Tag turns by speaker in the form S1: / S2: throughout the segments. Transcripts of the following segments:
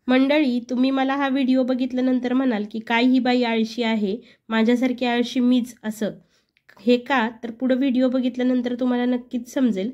S1: मंडळी, तुम्ही मला हा व्हिडिओ बघितल्यानंतर म्हणाल की काय ही बाई आळशी आहे, माझ्यासारखी आळशी मीच असं. हे का तर पुढं व्हिडिओ बघितल्यानंतर तुम्हाला नक्कीच समजेल.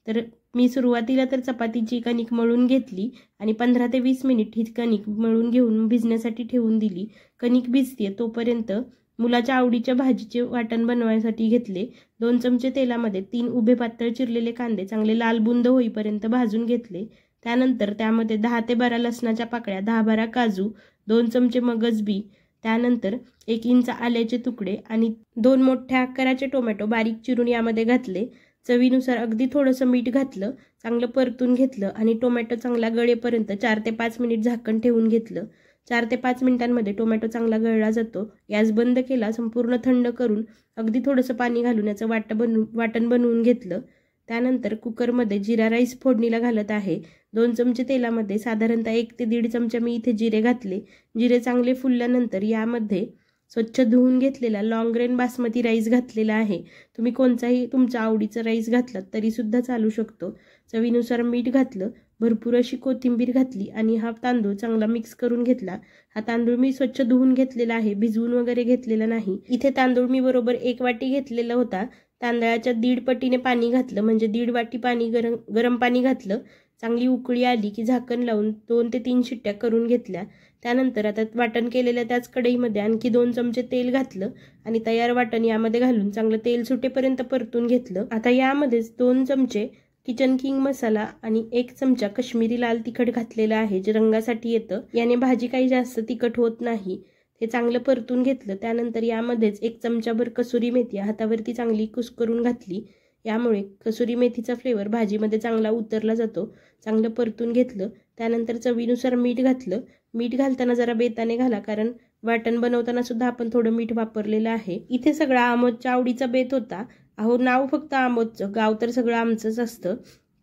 S1: तर मी सुरुवातीला तर चपातीची कणिक मळून घेतली आणि 15 ते 20 मिनिट ही कणिक मळून घेऊन भिजण्यासाठी ठेवून दिली. कणिक भिजते तोपर्यंत मुलाच्या आवडीच्या भाजीचे वाटण बनवायसाठी घेतले. 2 चमचे तेलामध्ये 3 उभे पातळ चिरलेले कांदे चांगले लालबुंद होईपर्यंत भाजून घेतले. त्यानंतर त्यामध्ये 10 ते 12 लसणाच्या पाकळ्या, 10-12 काजू, 2 चमचे मगज बी, त्यानंतर 1 इंच आल्याचे तुकडे आणि 2 मोठ्या आकाराचे टोमॅटो बारीक चिरून यामध्ये घातले. चवीनुसार अगदी थोडंसं मीठ घातलं, चांगलं परतून घेतलं आणि टोमॅटो चांगला गळेपर्यंत 4 ते 5 मिनिट झाकण ठेवून घेतलं. 4 ते 5 मिनिटांमध्ये टोमॅटो चांगला गळला जातो. गॅस बंद केला, संपूर्ण थंड करून अगदी थोडंसं पाणी घालून याचं वाटण बनवून घेतलं. त्यानंतर कुकरमध्ये जिरा राईस फोडणीला घालत आहे. 2 चमचे तेलामध्ये साधारणतः 1 ते 1.5 चमचे मी इथे जिरे घातले. जिरे चांगले फुलल्यानंतर यामध्ये स्वच्छ धुवून घेतलेला लॉंग ग्रेन बासमती राईस घातलेला आहे. तुम्ही कोणताही तुमच्या आवडीचा राईस घातलात तरीसुद्धा चालू शकतो. चवीनुसार मीठ घातलं, भरपूर अशी कोथिंबीर घातली आणि हा तांदूळ चांगला मिक्स करून घेतला. हा तांदूळ मी स्वच्छ धुवून घेतलेला आहे, भिजवून वगैरे घेतलेला नाही. इथे तांदूळ मी बरोबर 1 वाटी घेतलेला होता. तांदळाच्या 1.5 पटीने पाणी घातलं, म्हणजे 1.5 वाटी पाणी गरम पाणी घातलं. चांगली उकळी आली की झाकण लावून 2 ते 3 शिट्ट्या करून घेतल्या. त्यानंतर आता वाटण केलेल्या त्याच कढईमध्ये आणखी 2 चमचे तेल घातलं आणि तयार वाटण यामध्ये घालून चांगलं तेल सुटेपर्यंत परतून घेतलं. आता यामध्येच 2 चमचे किचन किंग मसाला आणि 1 चमचा काश्मीरी लाल तिखट घातलेलं आहे, जे रंगासाठी येतं. याने भाजी काही जास्त तिखट होत नाही. हे चांगलं परतून घेतलं. त्यानंतर यामध्येच 1 चमचाभर कसुरी मेथी हातावरती चांगली कुस्करून घातली. यामुळे कसुरी मेथीचा फ्लेवर भाजीमध्ये चांगला उतरला जातो. चांगलं परतून घेतलं. त्यानंतर चवीनुसार मीठ घातलं. मीठ घालताना जरा बेताने घाला, कारण वाटण बनवताना सुद्धा आपण थोडं मीठ वापरलेलं आहे. इथे सगळा आमोदच्या आवडीचा बेत होता. अहो, नाव फक्त आमोदचं, गाव तर सगळं आमचंच असतं.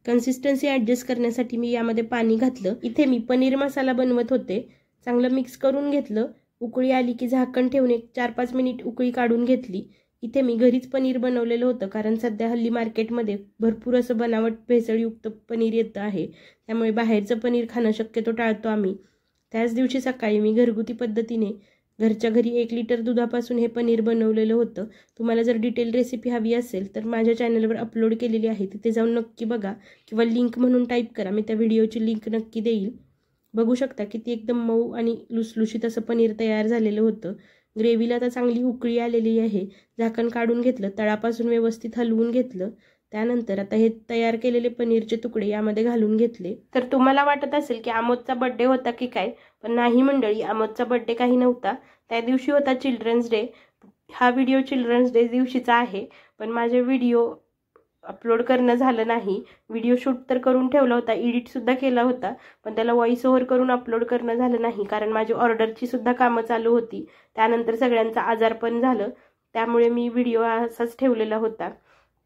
S1: कन्सिस्टन्सी ॲडजस्ट करण्यासाठी मी यामध्ये पाणी घातलं. इथे मी पनीर मसाला बनवत होते. चांगलं मिक्स करून घेतलं. उकळी आली की झाकण ठेवून 4-5 मिनिट उकळी काढून घेतली. इथे मी घरीच पनीर बनवलेलं होतं, कारण सध्या हल्ली मार्केटमध्ये भरपूर असं बनावट भेसळयुक्त पनीर येतं आहे. त्यामुळे बाहेरचं पनीर खाणं शक्यतो टाळतो आम्ही. त्याच दिवशी सकाळी मी घरगुती पद्धतीने घरच्या घरी 1 लिटर दुधापासून हे पनीर बनवलेलं होतं. तुम्हाला जर डिटेल रेसिपी हवी असेल तर माझ्या चॅनलवर अपलोड केलेली आहे, तिथे जाऊन नक्की बघा किंवा लिंक म्हणून टाईप करा, मी त्या व्हिडिओची लिंक नक्की देईल. बघू शकता किती एकदम मऊ आणि लुसलुशीत असं पनीर तयार झालेलं होतं. ग्रेव्हीला आता चांगली उकळी आलेली आहे. झाकण काढून घेतलं, तळापासून व्यवस्थित हलवून घेतलं. त्यानंतर आता हे तयार केलेले पनीरचे तुकडे यामध्ये घालून घेतले. तर तुम्हाला वाटत असेल की आमोदचा बर्थडे होता की काय, पण नाही मंडळी, आमोदचा बर्थडे काही नव्हता. त्या दिवशी होता चिल्ड्रन्स डे. हा व्हिडिओ चिल्ड्रन्स डे दिवशीचा आहे, पण माझे व्हिडिओ अपलोड करणं झालं नाही. व्हिडिओ शूट तर करून ठेवला होता, एडिटसुद्धा केला होता, पण त्याला व्हॉइस ओव्हर करून अपलोड करणं झालं नाही, कारण माझी ऑर्डरची सुद्धा कामं चालू होती. त्यानंतर सगळ्यांचा आजारपण झालं, त्यामुळे मी व्हिडिओ असाच ठेवलेला होता.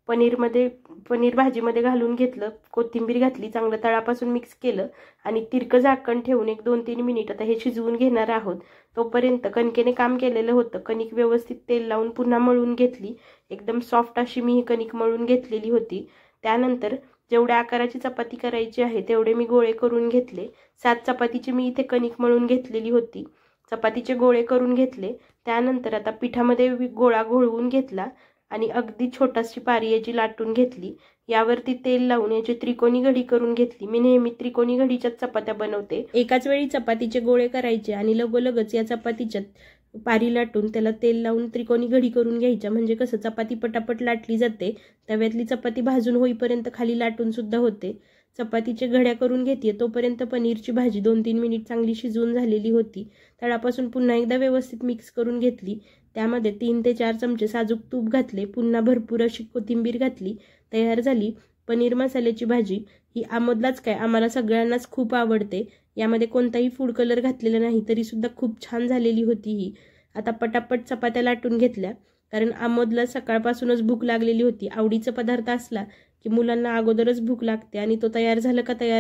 S1: पनीर भाजीमध्ये घालून घेतलं, कोथिंबीर घातली, चांगलं तळापासून मिक्स केलं आणि तिरकं झाकण ठेवून 1-2-3 मिनिट आता हे शिजवून घेणार आहोत. तोपर्यंत कणकेने काम केलेलं होतं. कणिक व्यवस्थित तेल लावून पुन्हा मळून घेतली. एकदम सॉफ्ट अशी मी ही कणिक मळून घेतलेली होती. त्यानंतर जेवढ्या आकाराची चपाती करायची आहे तेवढे मी गोळे करून घेतले. 7 चपातीची मी इथे कणिक मळून घेतलेली होती. चपातीचे गोळे करून घेतले. त्यानंतर आता पिठामध्ये गोळा घोळवून घेतला आणि अगदी छोटाशी पारी याची लाटून घेतली. यावरती तेल लावून याची त्रिकोणी घडी करून घेतली. मी नेहमी त्रिकोणी घडीच्याच चपात्या बनवते. एकाच वेळी चपातीचे गोळे करायचे आणि लगोलगच या चपातीच्यात पारी लाटून त्याला तेल लावून त्रिकोणी घडी करून घ्यायच्या, म्हणजे कसं चपाती पटापट लाटली जाते. तव्यातली चपाती भाजून होईपर्यंत खाली लाटून सुद्धा होते. चपातीचे घड्या करून घेते तोपर्यंत पनीरची भाजी 2-3 मिनिट चांगली शिजवून झालेली होती. तळापासून पुन्हा एकदा व्यवस्थित मिक्स करून घेतली. त्यामध्ये 3 ते 4 चमचे साजूक तूप घातले. पुन्हा भरपूर अशी कोथिंबीर घातली. तयार झाली पनीर मसाल्याची भाजी. ही आमोदलाच काय, आम्हाला सगळ्यांनाच खूप आवडते. यामध्ये कोणताही फूड कलर घातलेला नाही, तरीसुद्धा खूप छान झालेली होती ही. आता पटापट चपात्या लाटून घेतल्या, कारण आमोदला सकाळपासूनच भूक लागलेली होती. आवडीचा पदार्थ असला की मुलांना अगोदरच भूक लागते आणि तो तयार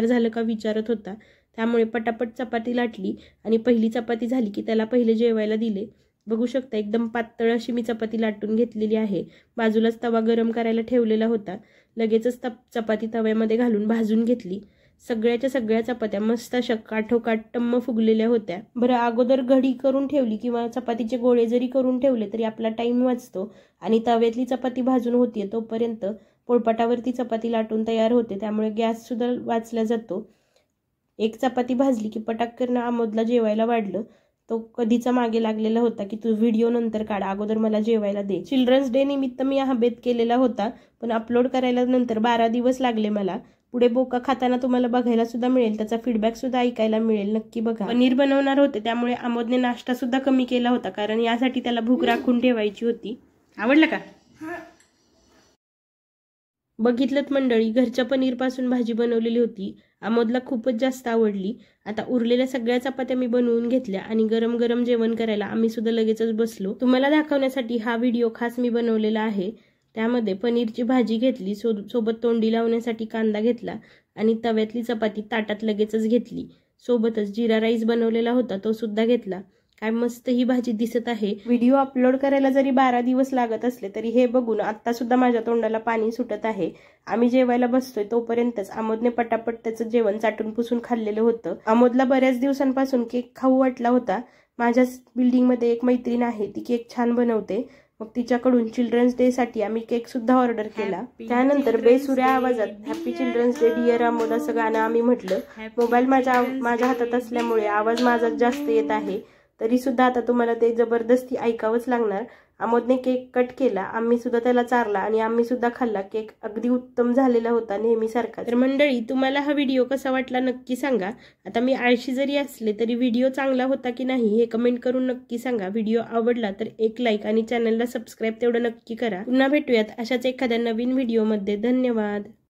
S1: झालं का विचारत होता. त्यामुळे पटापट चपाती लाटली आणि पहिली चपाती झाली की त्याला पहिले जेवायला दिले. बघू शकता एकदम पातळ अशी मी चपाती लाटून घेतलेली आहे. बाजूलाच तवा गरम करायला ठेवलेला होता. लगेचच चपाती तव्यामध्ये घालून भाजून घेतली. सगळ्याच्या सगळ्या चपात्या मस्त अशा काठोकाठ टम्म फुगलेल्या होत्या। बरं, अगोदर घडी करून ठेवली किंवा चपातीचे गोळे जरी करून ठेवले तरी आपला टाइम वाचतो आणि तव्यातली चपाती भाजून होतीये तोपर्यंत पोळपाटावरती चपाती लाटून तयार होते, त्यामुळे गॅस सुद्धा वाचला जातो। एक चपाती भाजली की पटाक्कन आमोदला जेवायला वाढलं। तो कधीचा मागे लागलेला होता की तू व्हिडिओ नंतर काढ, अगोदर मला जेवायला दे। चिल्ड्रन्स डे निमित्त मी हा बेत केलेला होता, पण अपलोड करायला नंतर 12 दिवस लागले मला। पुढे बोका खाताना तुम्हाला बघायला सुद्धा मिळेल, त्याचा फीडबॅक सुद्धा ऐकायला मिळेल, नक्की बघा। पनीर बनवणार होते त्यामुळे आमोदने नाश्ता सुद्धा कमी केला होता, कारण यासाठी त्याला भूक राखून ठेवायची होती। आवडलं का? बघितलंत मंडळी, घरच्या पनीरपासून भाजी बनवलेली होती, आमोदला खूपच जास्त आवडली। आता उरलेल्या सगळ्या चपात्या मी बनवून घेतल्या आणि गरम गरम जेवण करायला आम्ही सुद्धा लगेचच बसलो। तुम्हाला दाखवण्यासाठी हा व्हिडिओ खास मी बनवलेला आहे। त्यामध्ये पनीरची भाजी घेतली, सोबत तोंडी लावण्यासाठी कांदा घेतला आणि तव्यातली चपाती ताटात लगेचच घेतली। सोबतच जिरा राईस बनवलेला होता तो सुद्धा घेतला। काय मस्त ही भाजी दिसत आहे। व्हिडिओ अपलोड करायला जरी 12 दिवस लागत असले तरी हे बघून आता सुद्धा माझ्या तोंडाला पाणी सुटत आहे। आम्ही जेवायला बसतोय तोपर्यंतच आमोदने पटापट त्याचं जेवण चाटून पुसून खाल्लेलं होतं। आमोदला बऱ्याच दिवसांपासून केक खाऊ वाटला होता। माझ्याच बिल्डिंगमध्ये एक मैत्रीण आहे, ती केक छान बनवते, मग तिच्याकडून चिल्ड्रन्स डे साठी आम्ही केक सुद्धा ऑर्डर केला। त्यानंतर बेसुऱ्या आवाजात happy children's day dear Amod असं गाणं आम्ही म्हटलं। मोबाईल माझ्या हातात असल्यामुळे आवाज माझा जास्त येत आहे, तरी सुद्धा आता तुम्हाला ते जबरदस्ती ऐकावंच लागणार। आमोदने केक कट केला, आम्ही सुद्धा त्याला चारला आणि आम्ही सुद्धा खाल्ला। केक अगदी उत्तम झालेला होता नेहमीसारखा। तर मंडळी, तुम्हाला हा व्हिडिओ कसा वाटला नक्की सांगा। आता मी आळशी जरी असले तरी व्हिडिओ चांगला होता की नाही हे कमेंट करून नक्की सांगा। व्हिडिओ आवडला तर एक लाईक आणि चॅनलला सबस्क्राईब तेवढं नक्की करा। पुन्हा भेटूयात अशाच एखाद्या नवीन व्हिडिओमध्ये। धन्यवाद।